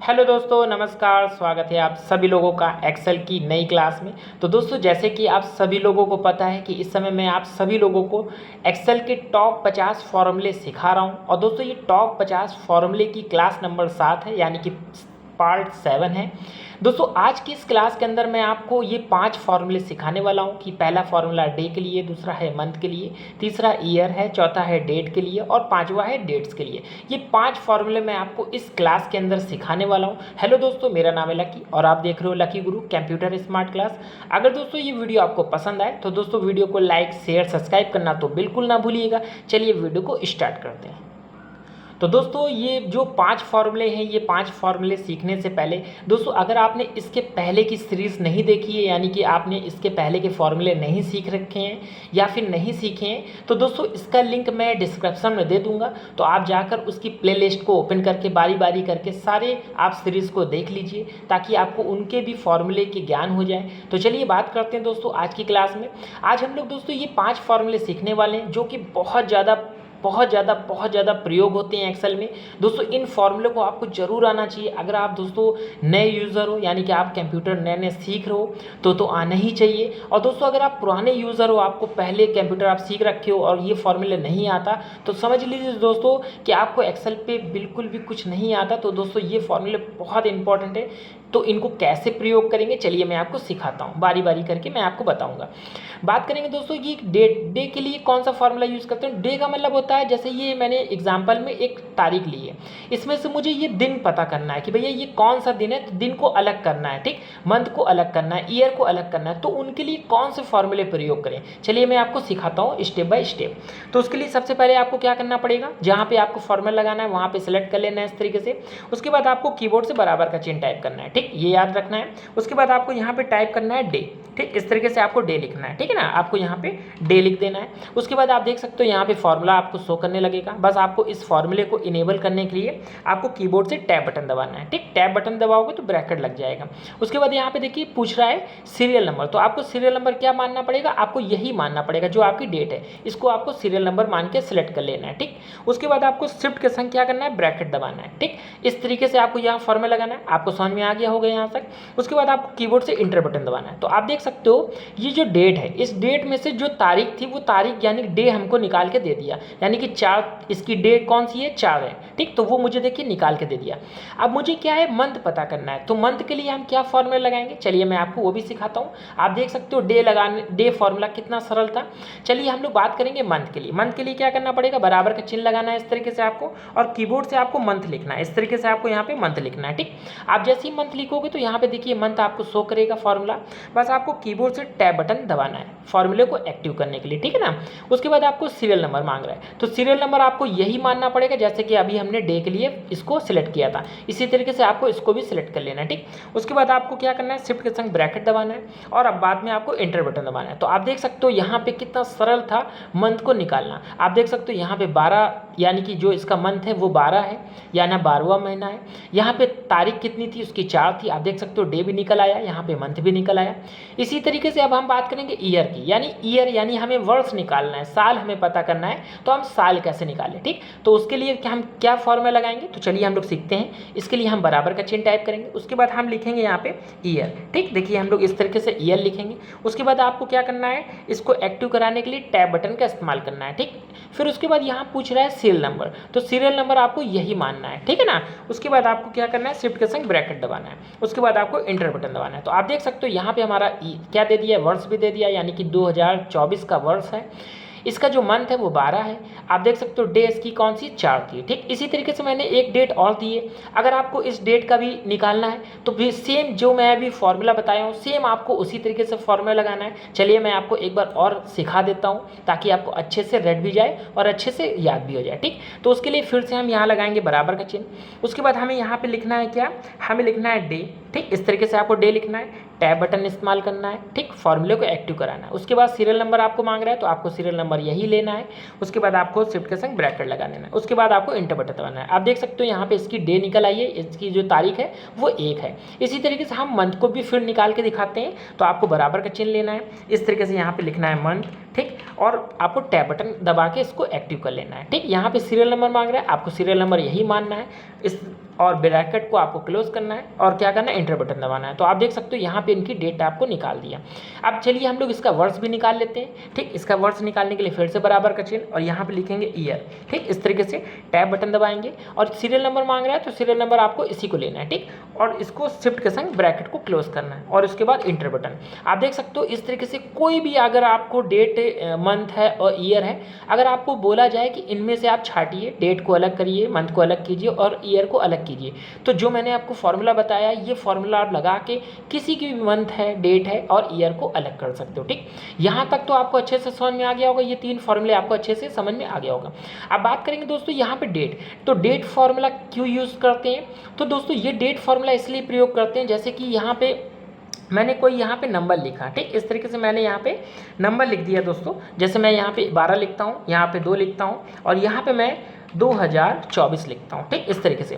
Hello दोस्तों, नमस्कार। स्वागत है आप सभी लोगों का एक्सेल की नई क्लास में। तो दोस्तों, जैसे कि आप सभी लोगों को पता है कि इस समय मैं आप सभी लोगों को एक्सेल के टॉप 50 फॉर्मूले सिखा रहा हूं। और दोस्तों, ये टॉप 50 फॉर्मूले की क्लास नंबर 7 है, यानी कि पार्ट 7 है। दोस्तों, आज की इस क्लास के अंदर मैं आपको ये 5 फॉर्मूले सिखाने वाला हूँ कि पहला फॉर्मूला डे के लिए, दूसरा है मंथ के लिए, तीसरा ईयर है, चौथा है डेट के लिए और पांचवा है डेट्स के लिए। ये 5 फॉर्मूले मैं आपको इस क्लास के अंदर सिखाने वाला हूँ। हेलो दोस्तों, मेरा नाम है लकी और आप देख रहे हो लकी गुरु कंप्यूटर स्मार्ट क्लास। अगर दोस्तों ये वीडियो आपको पसंद आए तो दोस्तों वीडियो को लाइक, शेयर, सब्सक्राइब करना तो बिल्कुल ना भूलिएगा। चलिए वीडियो को स्टार्ट करते हैं। तो दोस्तों, ये जो 5 फॉर्मूले हैं, ये 5 फॉर्मूले सीखने से पहले दोस्तों, अगर आपने इसके पहले की सीरीज़ नहीं देखी है, यानी कि आपने इसके पहले के फॉर्मूले नहीं सीख रखे हैं या फिर नहीं सीखे हैं, तो दोस्तों इसका लिंक मैं डिस्क्रिप्शन में दे दूंगा। तो आप जाकर उसकी प्लेलिस्ट को ओपन करके बारी बारी करके सारे आप सीरीज़ को देख लीजिए, ताकि आपको उनके भी फॉर्मूले के ज्ञान हो जाए। तो चलिए बात करते हैं दोस्तों आज की क्लास में। आज हम लोग दोस्तों ये 5 फॉर्मूले सीखने वाले हैं, जो कि बहुत ज़्यादा प्रयोग होते हैं एक्सेल में। दोस्तों, इन फॉर्मूले को आपको जरूर आना चाहिए। अगर आप दोस्तों नए यूज़र हो, यानी कि आप कंप्यूटर नए नए सीख रहे हो, तो आना ही चाहिए। और दोस्तों, अगर आप पुराने यूज़र हो, आपको पहले कंप्यूटर आप सीख रखे हो और ये फॉर्मूले नहीं आता, तो समझ लीजिए दोस्तों कि आपको एक्सेल पे बिल्कुल भी कुछ नहीं आता। तो दोस्तों, ये फॉर्मूले बहुत इंपॉर्टेंट है। तो इनको कैसे प्रयोग करेंगे, चलिए मैं आपको सिखाता हूँ, बारी बारी करके मैं आपको बताऊँगा। बात करेंगे दोस्तों कि डे के लिए कौन सा फॉर्मूला यूज़ करते हैं। डे का मतलब होता है, जैसे ये मैंने एग्जाम्पल में एक तारीख ली है, इसमें से मुझे ये दिन पता करना है कि भैया ये कौन सा दिन है। तो दिन को अलग करना है, ठीक, मंथ को अलग करना है, ईयर को अलग करना है। तो उनके लिए कौन से फॉर्मूले प्रयोग करें, चलिए मैं आपको सिखाता हूँ स्टेप बाय स्टेप। तो उसके लिए सबसे पहले आपको क्या करना पड़ेगा, जहाँ पे आपको फॉर्मूला लगाना है वहाँ पे सिलेक्ट कर लेना है इस तरीके से। उसके बाद आपको कीबोर्ड से बराबर का चिन्ह टाइप करना है, ठीक, ये याद रखना है। उसके बाद आपको यहाँ पे टाइप करना है डे, ठीक, इस तरीके से आपको डे लिखना है, ठीक है ना। आपको यहाँ पे डे लिख देना है। उसके बाद आप देख सकते हो यहाँ पे फॉर्मूला आपको शो करने लगेगा। बस आपको इस फॉर्मूले को इनेबल करने के लिए आपको कीबोर्ड से टैब बटन दबाना है, ठीक, टैब बटन दबाओगे तो ब्रैकेट लग जाएगा। उसके बाद यहाँ पे देखिए पूछ रहा है सीरियल नंबर, तो आपको सीरियल नंबर क्या मानना पड़ेगा, आपको यही मानना पड़ेगा जो आपकी डेट है, इसको आपको सीरियल नंबर मान के सिलेक्ट कर लेना है, ठीक। उसके बाद आपको शिफ्ट के संग क्या करना है, ब्रैकेट दबाना है, ठीक। इस तरीके से आपको यहाँ फॉर्मूला लगाना है। आपको समझ में आ गया होगा यहाँ तक। उसके बाद आपको कीबोर्ड से इंटर बटन दबाना है। तो आप देख सकते हो ये जो डेट है, इस डेट में से जो तारीख थी वो तारीख यानी डे हमको निकाल के दे दिया, यानी कि 4, इसकी डेट कौन सी है, 4 है, ठीक। तो वो मुझे देखिए निकाल के दे दिया। अब मुझे क्या है, मंथ पता करना है। तो मंथ के लिए हम क्या फॉर्मूला लगाएंगे, चलिए मैं आपको वो भी सिखाता हूँ। आप देख सकते हो डे फॉर्मूला कितना सरल था। चलिए हम लोग बात करेंगे मंथ के लिए। मंथ के लिए क्या करना पड़ेगा, बराबर का चिन्ह लगाना है इस तरीके से आपको, और कीबोर्ड से आपको मंथ लिखना है, इस तरीके से आपको यहाँ पे मंथ लिखना है, ठीक। आप जैसे ही मंथ लिखोगे तो यहाँ पे देखिए मंथ आपको शो करेगा फॉर्मूला। बस आपको कीबोर्ड से टैब बटन दबाना है फॉर्मूले को एक्टिव करने के लिए, ठीक है ना। उसके बाद आपको सीरियल नंबर मांग रहा है, तो सीरियल नंबर आपको यही मानना पड़ेगा जैसे कि अभी हमने डे के लिए इसको सिलेक्ट किया था, इसी तरीके से आपको इसको भी सिलेक्ट कर लेना है, ठीक। उसके बाद आपको क्या करना है, शिफ्ट के संग ब्रैकेट दबाना है और अब बाद में आपको एंटर बटन दबाना है। तो आप देख सकते हो यहाँ पे कितना सरल था मंथ को निकालना। आप देख सकते हो यहाँ पे 12, यानी कि जो इसका मंथ है वो 12 है, यानी 12वां महीना है। यहाँ पे तारीख कितनी थी, उसकी 4 थी। आप देख सकते हो डे भी निकल आया, यहाँ पे मंथ भी निकल आया। इसी तरीके से अब हम बात करेंगे ईयर की, यानी हमें वर्ष निकालना है, साल हमें पता करना है। तो हम साल कैसे निकालें, ठीक। तो उसके लिए हम क्या फॉर्मूला लगाएंगे, तो चलिए हम लोग सीखते हैं। इसके लिए हम बराबर का चिन्ह टाइप करेंगे। उसके बाद हम लिखेंगे यहाँ पे ईयर, ठीक। देखिए हम लोग इस तरीके से ईयर लिखेंगे। उसके बाद आपको क्या करना है, इसको एक्टिव कराने के लिए टैब बटन का इस्तेमाल करना है, ठीक। फिर उसके बाद यहाँ पूछ रहा है सीरियल नंबर, तो सीरियल नंबर आपको यही मानना है, ठीक है ना। उसके बाद आपको क्या करना है, शिफ्ट के संग ब्रैकेट दबाना है। उसके बाद आपको इंटर बटन दबाना है। तो आप देख सकते हो यहाँ पे हमारा क्या दे दिया है, वर्ष भी दे दिया, यानी कि 2024 का वर्ष है। इसका जो मंथ है वो 12 है। आप देख सकते हो डे इसकी कौन सी, 4 थी, ठीक। इसी तरीके से मैंने एक डेट और दी है। अगर आपको इस डेट का भी निकालना है तो भी सेम जो मैं अभी फॉर्मूला बताया हूँ, सेम आपको उसी तरीके से फॉर्मूला लगाना है। चलिए मैं आपको एक बार और सिखा देता हूँ ताकि आपको अच्छे से रट भी जाए और अच्छे से याद भी हो जाए, ठीक। तो उसके लिए फिर से हम यहाँ लगाएंगे बराबर का चिन्ह। उसके बाद हमें यहाँ पर लिखना है क्या, हमें लिखना है डे, ठीक। इस तरीके से आपको डे लिखना है, टैब बटन इस्तेमाल करना है, ठीक, फॉर्मूले को एक्टिव कराना है। उसके बाद सीरियल नंबर आपको मांग रहा है, तो आपको सीरियल नंबर नंबर यही लेना है। उसके बाद आपको शिफ्ट के संग ब्रैकेट लगा देना है, उसके बाद आपको इंटर बटन दबाना है। आप देख सकते हो यहाँ पे इसकी डे निकल आई है, इसकी जो तारीख है वो 1 है। इसी तरीके से हम मंथ को भी फिर निकाल के दिखाते हैं। तो आपको बराबर का चिन्ह लेना है, इस तरीके से यहाँ पे लिखना है मंथ, ठीक, और आपको टैब बटन दबा के इसको एक्टिव कर लेना है, ठीक। यहाँ पे सीरियल नंबर मांग रहा है, आपको सीरियल नंबर यही मानना है, इस और ब्रैकेट को आपको क्लोज करना है और क्या करना है, इंटर बटन दबाना है। तो आप देख सकते हो यहाँ पे इनकी डेट आपको निकाल दिया। अब चलिए हम लोग इसका वर्ष भी निकाल लेते हैं, ठीक। इसका वर्ष निकालने के लिए फिर से बराबर का चिन्ह और यहाँ पे लिखेंगे ईयर, ठीक। इस तरीके से टैब बटन दबाएंगे और सीरियल नंबर मांग रहा है तो सीरियल नंबर आपको इसी को लेना है, ठीक, और इसको शिफ्ट के संग ब्रैकेट को क्लोज करना है और उसके बाद इंटर बटन। आप देख सकते हो इस तरीके से कोई भी अगर आपको डेट मंथ है और ईयर है, अगर आपको बोला जाए कि इनमें से आप छाटिए, डेट को अलग करिए, मंथ को अलग कीजिए और ईयर को अलग कीजिए, तो जो मैंने आपको फॉर्मूला बताया ये फॉर्मूला आप लगा के किसी की भी मंथ है, डेट है और ईयर को अलग कर सकते हो, ठीक। यहाँ तक तो आपको अच्छे से समझ में आ गया होगा, ये 3 फॉर्मूले आपको अच्छे से समझ में आ गया होगा। अब बात करेंगे दोस्तों यहाँ पे डेट, तो डेट फॉर्मूला क्यों यूज़ करते हैं, तो दोस्तों ये डेट फॉर्मूला इसलिए प्रयोग करते हैं, जैसे कि यहाँ पे मैंने कोई यहाँ पे नंबर लिखा, ठीक, इस तरीके से मैंने यहाँ पे नंबर लिख दिया दोस्तों। जैसे मैं यहाँ पे 12 लिखता हूँ, यहाँ पे 2 लिखता हूँ और यहाँ पे मैं 2024 लिखता हूँ, ठीक। इस तरीके से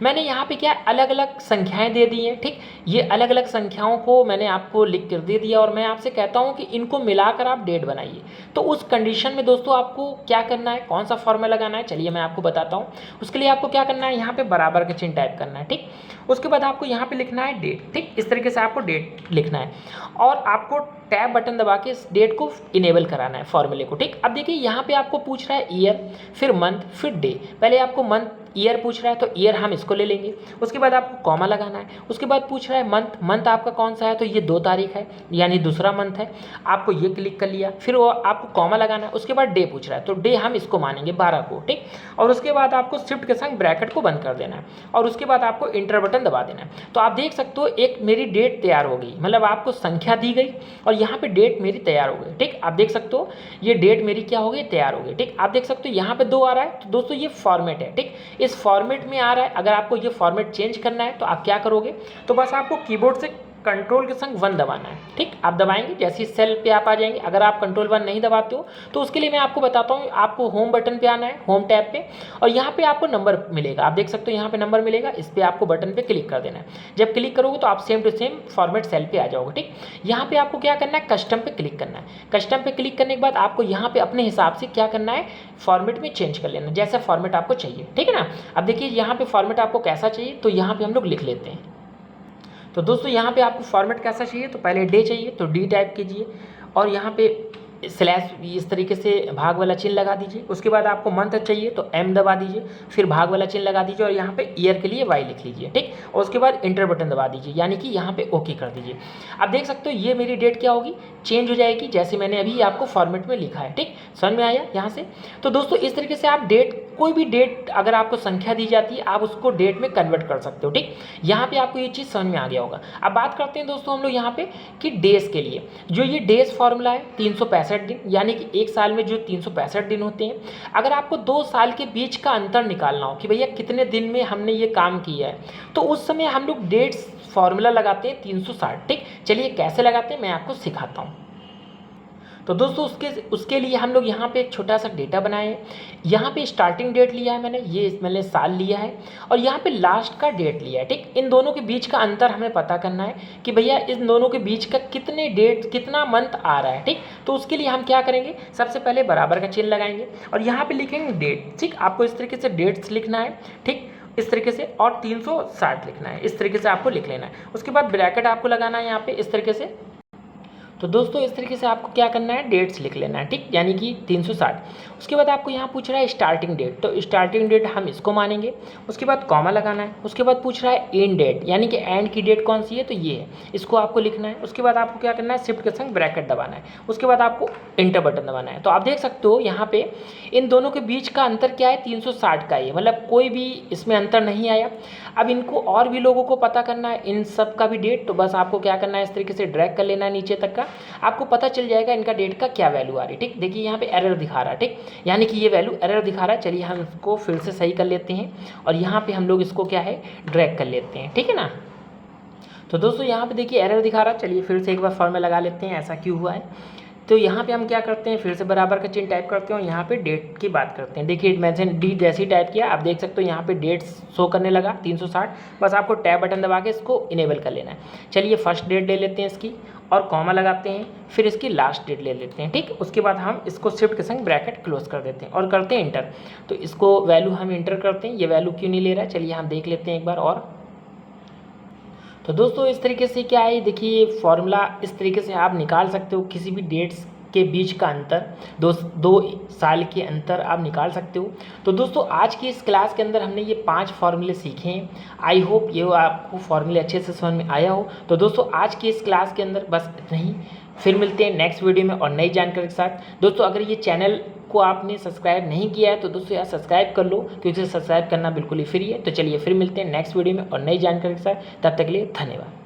मैंने यहाँ पे क्या अलग अलग संख्याएं दे दी हैं, ठीक। ये अलग अलग संख्याओं को मैंने आपको लिख कर दे दिया और मैं आपसे कहता हूँ कि इनको मिलाकर आप डेट बनाइए। तो उस कंडीशन में दोस्तों आपको क्या करना है, कौन सा फॉर्मूला लगाना है, चलिए मैं आपको बताता हूँ। उसके लिए आपको क्या करना है, यहाँ पे बराबर का चिन्ह टाइप करना है, ठीक। उसके बाद आपको यहाँ पे लिखना है डेट, ठीक। इस तरीके से आपको डेट लिखना है और आपको टैब बटन दबा के इस डेट को इनेबल कराना है फॉर्मूले को, ठीक। अब देखिए यहाँ पे आपको पूछ रहा है ईयर, फिर मंथ, फिर डे। पहले आपको मंथ ईयर पूछ रहा है तो ईयर हम इसको ले लेंगे, उसके बाद आपको कॉमा लगाना है। उसके बाद पूछ रहा है मंथ, मंथ आपका कौन सा है, तो ये 2 तारीख है यानी दूसरा मंथ है, आपको ये क्लिक कर लिया। फिर वो आपको कॉमा लगाना है, उसके बाद डे पूछ रहा है तो डे हम इसको मानेंगे 12 को, ठीक। और उसके बाद आपको शिफ्ट के संग ब्रैकेट को बंद कर देना है और उसके बाद आपको इंटर बटन दबा देना है। तो आप देख सकते हो एक मेरी डेट तैयार हो गई, मतलब आपको संख्या दी गई और यहाँ पे डेट मेरी तैयार हो गई, ठीक। आप देख सकते हो ये डेट मेरी क्या हो गई, तैयार हो गई, ठीक। आप देख सकते हो यहाँ पे 2 आ रहा है, तो दोस्तों ये फॉर्मेट है, ठीक। इस फॉर्मेट में आ रहा है। अगर आपको ये फॉर्मेट चेंज करना है तो आप क्या करोगे, तो बस आपको कीबोर्ड से कंट्रोल के संग 1 दबाना है, ठीक। आप दबाएंगे जैसे ही सेल पे आप आ जाएंगे। अगर आप कंट्रोल 1 नहीं दबाते हो तो उसके लिए मैं आपको बताता हूँ, आपको होम बटन पे आना है, होम टैब पे, और यहाँ पे आपको नंबर मिलेगा। आप देख सकते हो यहाँ पे नंबर मिलेगा, इस पर आपको बटन पे क्लिक कर देना है। जब क्लिक करोगे तो आप same to same format cell पे आ जाओगे, ठीक। यहाँ पे आपको क्या करना है, कस्टम पे क्लिक करना है। कस्टम पे क्लिक करने के बाद आपको यहाँ पे अपने हिसाब से क्या करना है, फॉर्मेट में चेंज कर लेना, जैसा फॉर्मेट आपको चाहिए, ठीक है ना। अब देखिए यहाँ पे फॉर्मेट आपको कैसा चाहिए, तो यहाँ पे हम लोग लिख लेते हैं। तो दोस्तों यहाँ पे आपको फॉर्मेट कैसा चाहिए, तो पहले डे चाहिए तो डी टाइप कीजिए और यहाँ पे स्लैश इस तरीके से भाग वाला चिन्ह लगा दीजिए। उसके बाद आपको मंथ चाहिए तो एम दबा दीजिए, फिर भाग वाला चिन्ह लगा दीजिए और यहाँ पे ईयर के लिए वाई लिख लीजिए, ठीक। और उसके बाद इंटर बटन दबा दीजिए, यानी कि यहाँ पे ओके कर दीजिए। आप देख सकते हो ये मेरी डेट क्या होगी, चेंज हो जाएगी, जैसे मैंने अभी आपको फॉर्मेट में लिखा है, ठीक। समझ में आया यहाँ से। तो दोस्तों इस तरीके से आप डेट, कोई भी डेट अगर आपको संख्या दी जाती है आप उसको डेट में कन्वर्ट कर सकते हो, ठीक। यहाँ पे आपको ये चीज़ समझ में आ गया होगा। अब बात करते हैं दोस्तों हम लोग यहाँ पे कि डेज के लिए, जो ये डेज फॉर्मूला है 365 दिन, यानी कि एक साल में जो 365 दिन होते हैं, अगर आपको 2 साल के बीच का अंतर निकालना हो कि भैया कितने दिन में हमने ये काम किया है, तो उस समय हम लोग डेट्स फॉर्मूला लगाते हैं 360, ठीक। चलिए कैसे लगाते हैं मैं आपको सिखाता हूँ। तो दोस्तों उसके लिए हम लोग यहाँ पे एक छोटा सा डेटा बनाए हैं। यहाँ पे स्टार्टिंग डेट लिया है मैंने साल लिया है और यहाँ पे लास्ट का डेट लिया है, ठीक। इन दोनों के बीच का अंतर हमें पता करना है कि भैया इन दोनों के बीच का कितने डेट, कितना मंथ आ रहा है, ठीक। तो उसके लिए हम क्या करेंगे, सबसे पहले बराबर का चिन्ह लगाएंगे और यहाँ पर लिखेंगे डेट, ठीक। आपको इस तरीके से डेट्स लिखना है, ठीक, इस तरीके से, और 360 लिखना है, इस तरीके से आपको लिख लेना है। उसके बाद ब्रैकेट आपको लगाना है यहाँ पे इस तरीके से। तो दोस्तों इस तरीके से आपको क्या करना है, डेट्स लिख लेना है, ठीक, यानी कि 360। उसके बाद आपको यहाँ पूछ रहा है स्टार्टिंग डेट, तो स्टार्टिंग डेट हम इसको मानेंगे। उसके बाद कॉमा लगाना है। उसके बाद पूछ रहा है एंड डेट, यानी कि एंड की डेट कौन सी है, तो ये है, इसको आपको लिखना है। उसके बाद आपको क्या करना है, शिफ्ट के संग ब्रैकेट दबाना है। उसके बाद आपको इंटर बटन दबाना है। तो आप देख सकते हो यहाँ पे इन दोनों के बीच का अंतर क्या है, 360 का ही, मतलब कोई भी इसमें अंतर नहीं आया। अब इनको और भी लोगों को पता करना है, इन सब का भी डेट, तो बस आपको क्या करना है, इस तरीके से ड्रैग कर लेना है नीचे तक का, आपको पता चल जाएगा इनका डेट का क्या वैल्यू आ रही है, ठीक। देखिए यहाँ पे एरर दिखा रहा है, ठीक, यानी कि ये वैल्यू एरर दिखा रहा है। चलिए हम इसको फिर से सही कर लेते हैं और यहाँ पे हम लोग इसको क्या है, ड्रैग कर लेते हैं, ठीक है ना। तो दोस्तों यहाँ पे देखिए एरर दिखा रहा है। चलिए फिर से एक बार फॉर्मूला लगा लेते हैं, ऐसा क्यों हुआ है। तो यहाँ पे हम क्या करते हैं, फिर से बराबर का चिन्ह टाइप करते हैं और यहाँ पे डेट की बात करते हैं। देखिए मैंने डी जैसे ही टाइप किया आप देख सकते हो यहाँ पे डेट शो करने लगा 360। बस आपको टैब बटन दबा के इसको इनेबल कर लेना है। चलिए फर्स्ट डेट ले लेते हैं इसकी और कॉमा लगाते हैं, फिर इसकी लास्ट डेट ले लेते हैं। ठीक, उसके बाद हम इसको शिफ्ट के संग ब्रैकेट क्लोज कर देते हैं और करते हैं इंटर। तो इसको वैल्यू हम इंटर करते हैं, ये वैल्यू क्यों नहीं ले रहा है, चलिए हम देख लेते हैं एक बार और। तो दोस्तों इस तरीके से क्या है, देखिए ये फॉर्मूला इस तरीके से आप निकाल सकते हो किसी भी डेट्स के बीच का अंतर, दो साल के अंतर आप निकाल सकते हो। तो दोस्तों आज की इस क्लास के अंदर हमने ये 5 फार्मूले सीखे हैं। आई होप ये आपको फार्मूले अच्छे से समझ में आया हो। तो दोस्तों आज की इस क्लास के अंदर बस इतना ही, फिर मिलते हैं नेक्स्ट वीडियो में और नई जानकारी के साथ। दोस्तों अगर ये चैनल को आपने सब्सक्राइब नहीं किया है तो दोस्तों यार सब्सक्राइब कर लो, क्योंकि सब्सक्राइब करना बिल्कुल ही फ्री है। तो चलिए फिर मिलते हैं नेक्स्ट वीडियो में और नई जानकारी के साथ, तब तक के लिए धन्यवाद।